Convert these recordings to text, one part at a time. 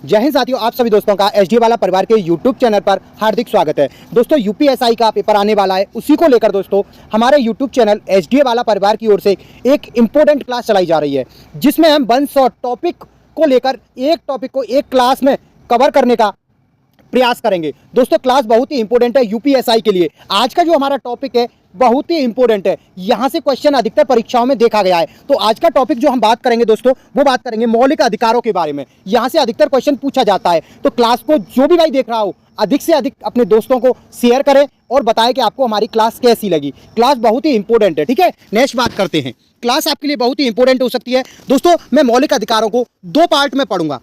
जय हिंद साथियों, आप सभी दोस्तों का एचडी वाला परिवार के यूट्यूब चैनल पर हार्दिक स्वागत है। दोस्तों यूपीएसआई का पेपर आने वाला है, उसी को लेकर दोस्तों हमारे यूट्यूब चैनल एचडी वाला परिवार की ओर से एक इम्पोर्टेंट क्लास चलाई जा रही है, जिसमें हम 100 टॉपिक को लेकर एक टॉपिक को एक क्लास में कवर करने का प्रयास करेंगे। दोस्तों क्लास बहुत ही इंपॉर्टेंट है यूपीएसआई के लिए। आज का जो हमारा टॉपिक है बहुत ही इंपॉर्टेंट है, यहाँ से क्वेश्चन अधिकतर परीक्षाओं में देखा गया है। तो आज का टॉपिक जो हम बात करेंगे दोस्तों, वो बात करेंगे मौलिक अधिकारों के बारे में। यहाँ से अधिकतर क्वेश्चन पूछा जाता है। तो क्लास को जो भी भाई देख रहा हो, अधिक से अधिक अपने दोस्तों को शेयर करें और बताएं कि आपको हमारी क्लास कैसी लगी। क्लास बहुत ही इंपॉर्टेंट है, ठीक है। नेक्स्ट बात करते हैं, क्लास आपके लिए बहुत ही इंपॉर्टेंट हो सकती है। दोस्तों मैं मौलिक अधिकारों को 2 पार्ट में पढ़ूंगा,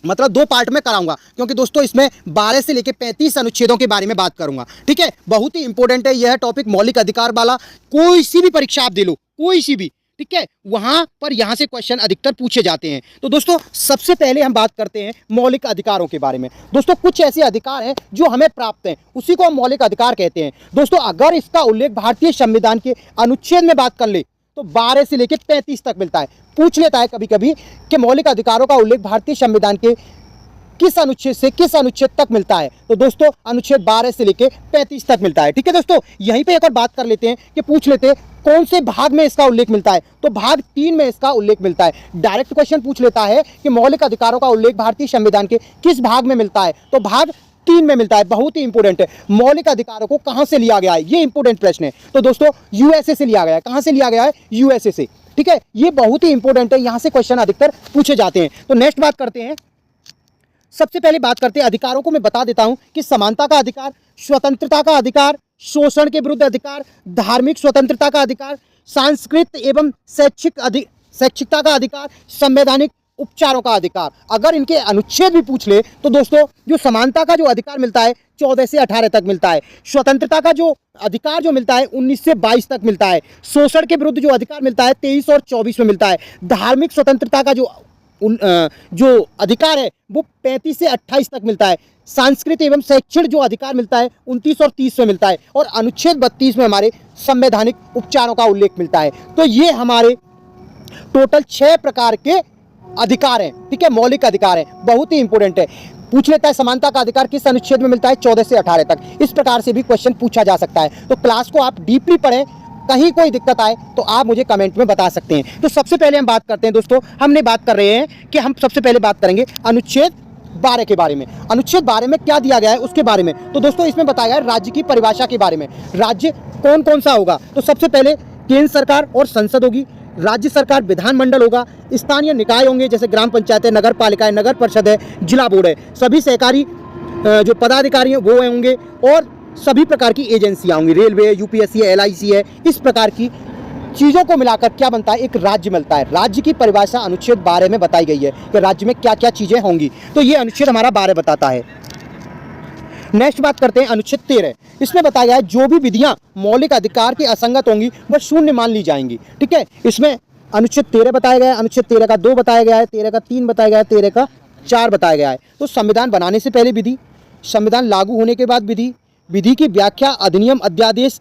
मतलब 2 पार्ट में कराऊंगा, क्योंकि दोस्तों इसमें 12 से लेकर 35 अनुच्छेदों के बारे में बात करूंगा, ठीक है। बहुत ही इंपॉर्टेंट है यह टॉपिक, मौलिक अधिकार वाला। कोई सी भी परीक्षा आप दे लो, कोई सी भी, ठीक है, वहां पर यहां से क्वेश्चन अधिकतर पूछे जाते हैं। तो दोस्तों सबसे पहले हम बात करते हैं मौलिक अधिकारों के बारे में। दोस्तों कुछ ऐसे अधिकार हैं जो हमें प्राप्त हैं, उसी को हम मौलिक अधिकार कहते हैं। दोस्तों अगर इसका उल्लेख भारतीय संविधान के अनुच्छेद में बात कर ले तो 12 से लेकर 35 तक मिलता है। पूछ लेता है कभी कभी कि मौलिक अधिकारों का उल्लेख भारतीय संविधान के किस अनुच्छेद से किस अनुच्छेद तक मिलता है। तो दोस्तों अनुच्छेद 12 से लेकर 35 तक मिलता है, ठीक है। दोस्तों यहीं पे एक और बात कर लेते हैं कि पूछ लेते हैं कौन से भाग में इसका उल्लेख मिलता है। तो भाग 3 में इसका उल्लेख मिलता है। डायरेक्ट क्वेश्चन पूछ लेता है कि मौलिक अधिकारों का उल्लेख भारतीय संविधान के किस भाग में मिलता है, तो भाग 3 में मिलता है। बहुत ही इंपॉर्टेंट है। मौलिक अधिकारों को कहां से लिया गया है, ये इंपॉर्टेंट प्रश्न है। तो दोस्तों यूएसए से लिया गया है। कहां से लिया गया है? यूएसए से, ठीक है। ये बहुत ही इंपॉर्टेंट है, यहां से क्वेश्चन अधिकतर पूछे जाते हैं। तो नेक्स्ट बात करते हैं, सबसे पहले बात करते हैं अधिकारों को। मैं बता देता हूं कि समानता का अधिकार, स्वतंत्रता का अधिकार, शोषण के विरुद्ध अधिकार, धार्मिक स्वतंत्रता का अधिकार, सांस्कृतिक एवं शैक्षिकता का अधिकार, संवैधानिक उपचारों का अधिकार। अगर इनके अनुच्छेद भी पूछ ले तो दोस्तों जो समानता का जो अधिकार मिलता है 14 से 18 तक मिलता है। स्वतंत्रता का जो अधिकार जो मिलता है 19 से 22 तक मिलता है। शोषण के विरुद्ध जो अधिकार मिलता है 23 और 24 में मिलता है। धार्मिक स्वतंत्रता का जो अधिकार है वो 35 से 28 तक मिलता है। सांस्कृतिक एवं शैक्षणिक जो अधिकार मिलता है 29 और 30 में मिलता है। और अनुच्छेद 32 में हमारे संवैधानिक उपचारों का उल्लेख मिलता है। तो ये हमारे टोटल 6 प्रकार के अधिकार हैं, ठीक है, मौलिक अधिकार हैं। बहुत ही इंपॉर्टेंट है। पूछ लेता है समानता का अधिकार किस अनुच्छेद में मिलता है? 14 से 18 तक। इस प्रकार से भी क्वेश्चन पूछा जा सकता है। तो क्लास को आप डीपली पढ़ें, कहीं कोई दिक्कत आए तो आप मुझे कमेंट में बता सकते हैं। तो सबसे पहले हम बात करते हैं दोस्तों, हमने बात कर रहे हैं कि हम सबसे पहले बात करेंगे अनुच्छेद 12 के बारे में। अनुच्छेद 12 में क्या दिया गया है उसके बारे में। तो दोस्तों इसमें बताया गया है राज्य की परिभाषा के बारे में। राज्य कौन कौन सा होगा? तो सबसे पहले केंद्र सरकार और संसद होगी, राज्य सरकार विधानमंडल होगा, स्थानीय निकाय होंगे जैसे ग्राम पंचायत है, नगर पालिका है, नगर परिषद है, जिला बोर्ड है, सभी सहकारी जो पदाधिकारी हैं वो होंगे, और सभी प्रकार की एजेंसियां होंगी, रेलवे, यूपीएससी है, एलआईसी है। इस प्रकार की चीज़ों को मिलाकर क्या बनता है? एक राज्य मिलता है। राज्य की परिभाषा अनुच्छेद 12 में बताई गई है कि राज्य में क्या क्या चीज़ें होंगी। तो ये अनुच्छेद हमारा 12 बताता है। नेक्स्ट बात करते हैं अनुच्छेद 13। इसमें बताया गया है जो भी विधियां मौलिक अधिकार के असंगत होंगी वह शून्य मान ली जाएंगी, ठीक है। इसमें अनुच्छेद 13 बताया गया है, अनुच्छेद 13 का 2 बताया गया है, 13 का 3 बताया गया है, 13 का 4 बताया गया है। तो संविधान बनाने से पहले विधि, संविधान लागू होने के बाद विधि, विधि की व्याख्या, अधिनियम, अध्यादेश,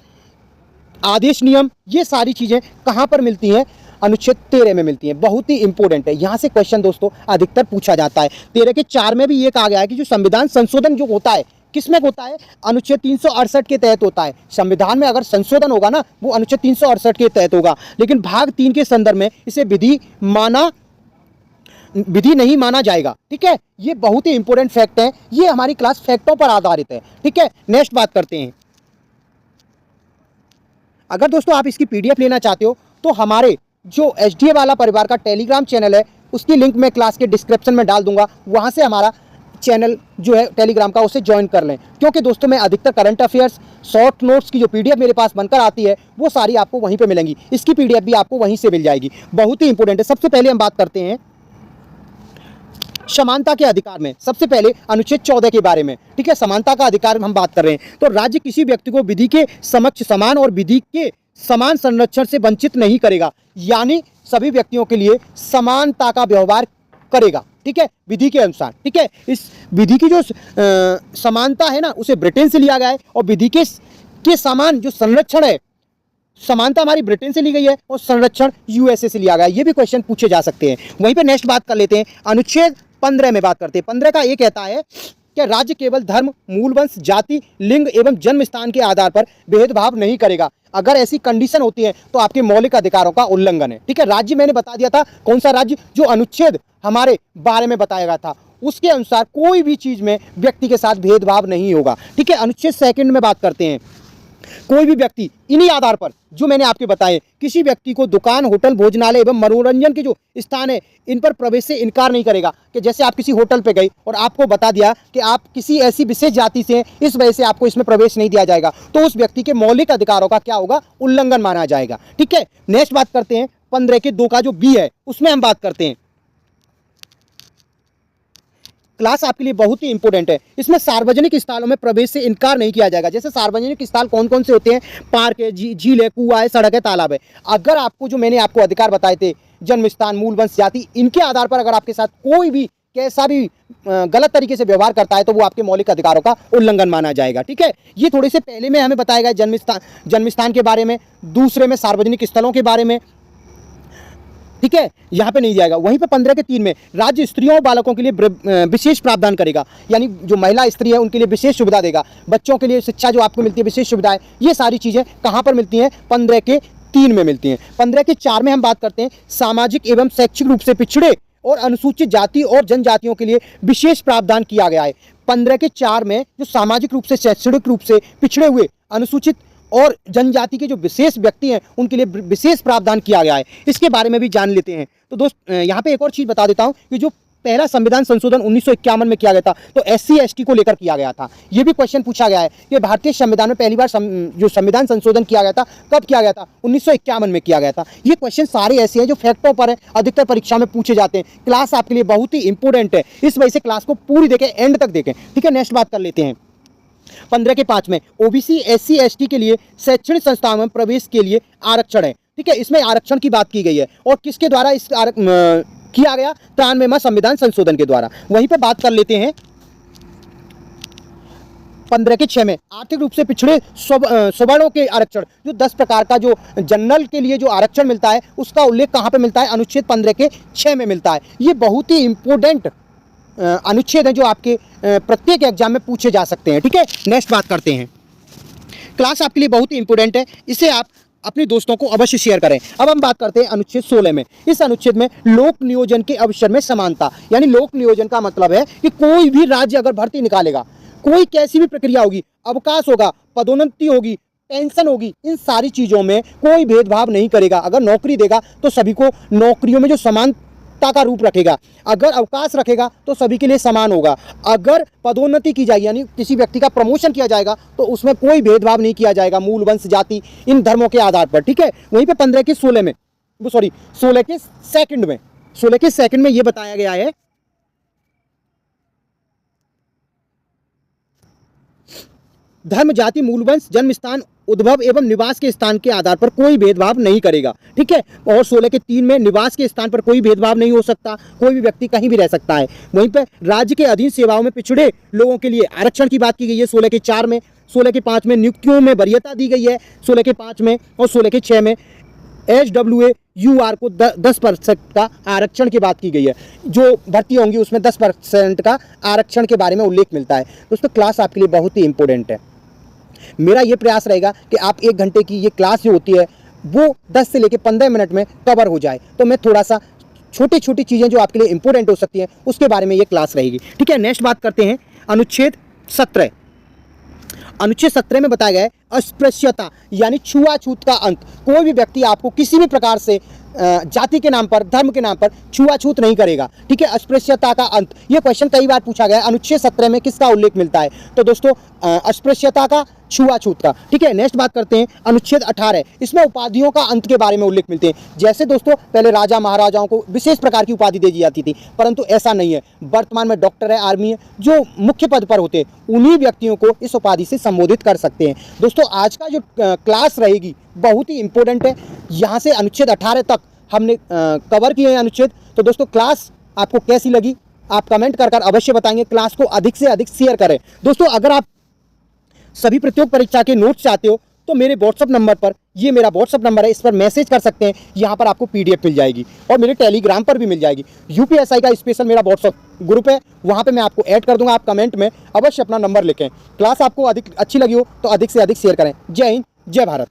आदेश, नियम, ये सारी चीज़ें कहाँ पर मिलती हैं? अनुच्छेद 13 में मिलती है। बहुत ही इंपॉर्टेंट है, यहाँ से क्वेश्चन दोस्तों अधिकतर पूछा जाता है। 13 के 4 में भी ये कहा गया है कि जो संविधान संशोधन जो होता है किसमें होता है? अनुच्छेद 368 के तहत होता है। संविधान में अगर संशोधन होगा ना वो अनुच्छेद 368 के तहत होगा। लेकिन भाग 3 के संदर्भ में इसे विधि नहीं माना जाएगा, ठीक है। ये बहुत ही इंपॉर्टेंट फैक्ट है। ये हमारी क्लास फैक्टों पर आधारित है, ठीक है। नेक्स्ट बात करते हैं, अगर दोस्तों आप इसकी पीडीएफ लेना चाहते हो तो हमारे जो एचडीए वाला परिवार का टेलीग्राम चैनल है उसकी लिंक मैं क्लास के डिस्क्रिप्शन में डाल दूंगा। वहां से हमारा चैनल जो है टेलीग्राम का उसे ज्वाइन कर लें, क्योंकि दोस्तों मैं अधिकतर करंट अफेयर्स, शॉर्ट नोट्स की जो पीडीएफ मेरे पास बनकर आती है वो सारी आपको वहीं पे मिलेंगी। इसकी पीडीएफ भी आपको वहीं से मिल जाएगी। बहुत ही इंपॉर्टेंट है। सबसे पहले हम बात करते हैं समानता के अधिकार में। सबसे पहले अनुच्छेद 14 के बारे में, ठीक है। समानता का अधिकार हम बात कर रहे हैं। तो राज्य किसी व्यक्ति को विधि के समक्ष समान और विधि के समान संरक्षण से वंचित नहीं करेगा, यानी सभी व्यक्तियों के लिए समानता का व्यवहार करेगा, ठीक है, विधि के अनुसार, ठीक है। इस विधि की जो समानता है ना उसे ब्रिटेन से लिया गया है, और विधि के समान जो संरक्षण है समानता हमारी ब्रिटेन से ली गई है और संरक्षण यूएसए से लिया गया है। ये भी क्वेश्चन पूछे जा सकते हैं। वहीं पे नेक्स्ट बात कर लेते हैं, अनुच्छेद 15 में बात करते हैं। 15 का ये कहता है कि राज्य केवल धर्म, मूल वंश, जाति, लिंग एवं जन्म स्थान के आधार पर भेदभाव नहीं करेगा। अगर ऐसी कंडीशन होती है तो आपके मौलिक अधिकारों का उल्लंघन है। ठीक है, राज्य मैंने बता दिया था कौन सा राज्य, जो अनुच्छेद हमारे बारे में बताया गया था उसके अनुसार कोई भी चीज में व्यक्ति के साथ भेदभाव नहीं होगा। ठीक है, अनुच्छेद 2 में बात करते हैं, कोई भी व्यक्ति इन्हीं आधार पर जो मैंने आपके बताए, किसी व्यक्ति को दुकान, होटल, भोजनालय एवं मनोरंजन के जो स्थान है इन पर प्रवेश से इनकार नहीं करेगा। कि जैसे आप किसी होटल पे गए और आपको बता दिया कि आप किसी ऐसी विशेष जाति से हैं, इस वजह से आपको इसमें प्रवेश नहीं दिया जाएगा, तो उस व्यक्ति के मौलिक अधिकारों का क्या होगा, उल्लंघन माना जाएगा। ठीक है, नेक्स्ट बात करते हैं 15 के 2 का जो बी है उसमें हम बात करते हैं। क्लास आपके लिए बहुत ही इंपॉर्टेंट है। इसमें सार्वजनिक स्थलों में प्रवेश से इनकार नहीं किया जाएगा। जैसे सार्वजनिक स्थल कौन कौन से होते हैं, पार्क है, झील है, कुआं है, सड़क है, तालाब है। अगर आपको जो मैंने आपको अधिकार बताए थे, जन्म स्थान, मूल वंश, जाति, इनके आधार पर अगर आपके साथ कोई भी कैसा भी गलत तरीके से व्यवहार करता है तो वो आपके मौलिक अधिकारों का उल्लंघन माना जाएगा। ठीक है, ये थोड़े से पहले में हमें बताया गया जन्म स्थान के बारे में, दूसरे में सार्वजनिक स्थलों के बारे में। ठीक है, यहाँ पे नहीं जाएगा। वहीं पे 15 के 3 में राज्य स्त्रियों और बालकों के लिए विशेष प्रावधान करेगा, यानी जो महिला स्त्री है उनके लिए विशेष सुविधा देगा। बच्चों के लिए शिक्षा जो आपको मिलती है, विशेष सुविधाएं, ये सारी चीज़ें कहाँ पर मिलती हैं, 15 के 3 में मिलती हैं। 15 के 4 में हम बात करते हैं, सामाजिक एवं शैक्षिक रूप से पिछड़े और अनुसूचित जाति और जनजातियों के लिए विशेष प्रावधान किया गया है। 15 के 4 में जो सामाजिक रूप से, शैक्षणिक रूप से पिछड़े हुए, अनुसूचित और जनजाति के जो विशेष व्यक्ति हैं उनके लिए विशेष प्रावधान किया गया है। इसके बारे में भी जान लेते हैं। तो दोस्त यहाँ पे एक और चीज़ बता देता हूँ कि जो पहला संविधान संशोधन 1951 में किया गया था तो SC ST को लेकर किया गया था। ये भी क्वेश्चन पूछा गया है कि भारतीय संविधान में पहली बार जो संविधान संशोधन किया गया था कब किया गया था, 1951 में किया गया था। ये क्वेश्चन सारे ऐसे हैं जो फैक्टों पर है, अधिकतर परीक्षा में पूछे जाते हैं। क्लास आपके लिए बहुत ही इंपॉर्टेंट है, इस वजह से क्लास को पूरी देखें, एंड तक देखें। ठीक है, नेक्स्ट बात कर लेते हैं 15 के 5 में OBC SC ST के लिए शैक्षणिक संस्थाओं में प्रवेश के लिए आरक्षण है। ठीक है, इसमें आरक्षण की बात की गई है और किसके द्वारा इस किया गया, 93वां संविधान संशोधन के द्वारा। वहीं पे बात कर लेते हैं 15 के 6 में आर्थिक रूप से पिछड़े सवर्णों के आरक्षण, जो 10 प्रकार का जो जनरल के लिए जो आरक्षण मिलता है उसका उल्लेख कहाँ पे मिलता है, अनुच्छेद 15 के 6 में मिलता है। ये बहुत ही इंपॉर्टेंट अनुच्छेद है जो आपके प्रत्येक एग्जाम में पूछे जा सकते हैं। ठीक है, नेक्स्ट बात करते हैं। क्लास आपके लिए बहुत ही इंपॉर्टेंट है, इसे आप अपने दोस्तों को अवश्य शेयर करें। अब हम बात करते हैं अनुच्छेद 16 में। इस अनुच्छेद में लोक नियोजन के अवसर में समानता, यानी लोक नियोजन का मतलब है कि कोई भी राज्य अगर भर्ती निकालेगा, कोई कैसी भी प्रक्रिया होगी, अवकाश होगा, पदोन्नति होगी, पेंशन होगी, इन सारी चीज़ों में कोई भेदभाव नहीं करेगा। अगर नौकरी देगा तो सभी को नौकरियों में जो समान का रूप रखेगा, अगर अवकाश रखेगा तो सभी के लिए समान होगा, अगर पदोन्नति की जाएगी यानी किसी व्यक्ति का प्रमोशन किया जाएगा तो उसमें कोई भेदभाव नहीं किया जाएगा मूल वंश, जाति, इन धर्मों के आधार पर। ठीक है, वहीं पे 15 के 16 में, 16 के सेकंड में ये बताया गया है, धर्म, जाति, मूल वंश, जन्म स्थान, उद्भव एवं निवास के स्थान के आधार पर कोई भेदभाव नहीं करेगा। ठीक है, और 16 के 3 में निवास के स्थान पर कोई भेदभाव नहीं हो सकता, कोई भी व्यक्ति कहीं भी रह सकता है। वहीं पर राज्य के अधीन सेवाओं में पिछड़े लोगों के लिए आरक्षण की बात की गई है 16 के 4 में। 16 के 5 में नियुक्तियों में वरीयता दी गई है 16 के 5 में, और 16 के 6 में SWA को 10% का आरक्षण की बात की गई है। जो भर्ती होंगी उसमें 10% का आरक्षण के बारे में उल्लेख मिलता है। दोस्तों क्लास आपके लिए बहुत ही इंपॉर्टेंट है। मेरा ये प्रयास रहेगा कि आप 1 घंटे की ये क्लास जो होती है वो 10 से लेकर 15 मिनट में कवर हो जाए। तो मैं थोड़ा सा छोटी छोटी चीज़ें जो आपके लिए इंपॉर्टेंट हो सकती हैं उसके बारे में ये क्लास रहेगी। ठीक है, नेक्स्ट बात करते हैं अनुच्छेद 17। अनुच्छेद 17 में बताया गया है अस्पृश्यता यानी छुआछूत का अंत। कोई भी व्यक्ति आपको किसी भी प्रकार से जाति के नाम पर, धर्म के नाम पर छुआछूत नहीं करेगा। ठीक है, अस्पृश्यता का अंत, ये क्वेश्चन कई बार पूछा गया है। अनुच्छेद 17 में किसका उल्लेख मिलता है, तो दोस्तों अस्पृश्यता का, छुआछूत का। ठीक है, नेक्स्ट बात करते हैं अनुच्छेद 18। इसमें उपाधियों का अंत के बारे में उल्लेख मिलते हैं। जैसे दोस्तों पहले राजा महाराजाओं को विशेष प्रकार की उपाधि दी जाती थी, परंतु ऐसा नहीं है। वर्तमान में डॉक्टर है, आर्मी है, जो मुख्य पद पर होते हैं उन्हीं व्यक्तियों को इस उपाधि से संबोधित कर सकते हैं। दोस्तों आज का जो क्लास रहेगी बहुत ही इंपॉर्टेंट है। यहाँ से अनुच्छेद 18 तक हमने कवर किए हैं अनुच्छेद। तो दोस्तों क्लास आपको कैसी लगी आप कमेंट कर अवश्य बताएंगे। क्लास को अधिक से अधिक शेयर करें। दोस्तों अगर आप सभी प्रतियोगी परीक्षा के नोट्स चाहते हो तो मेरे व्हाट्सअप नंबर पर, ये मेरा व्हाट्सअप नंबर है, इस पर मैसेज कर सकते हैं। यहाँ पर आपको PDF मिल जाएगी और मेरे टेलीग्राम पर भी मिल जाएगी। UPSI का स्पेशल मेरा व्हाट्सअप ग्रुप है, वहाँ पे मैं आपको ऐड कर दूंगा। आप कमेंट में अवश्य अपना नंबर लिखें। क्लास आपको अधिक अच्छी लगी हो तो अधिक से अधिक शेयर करें। जय हिंद, जय भारत।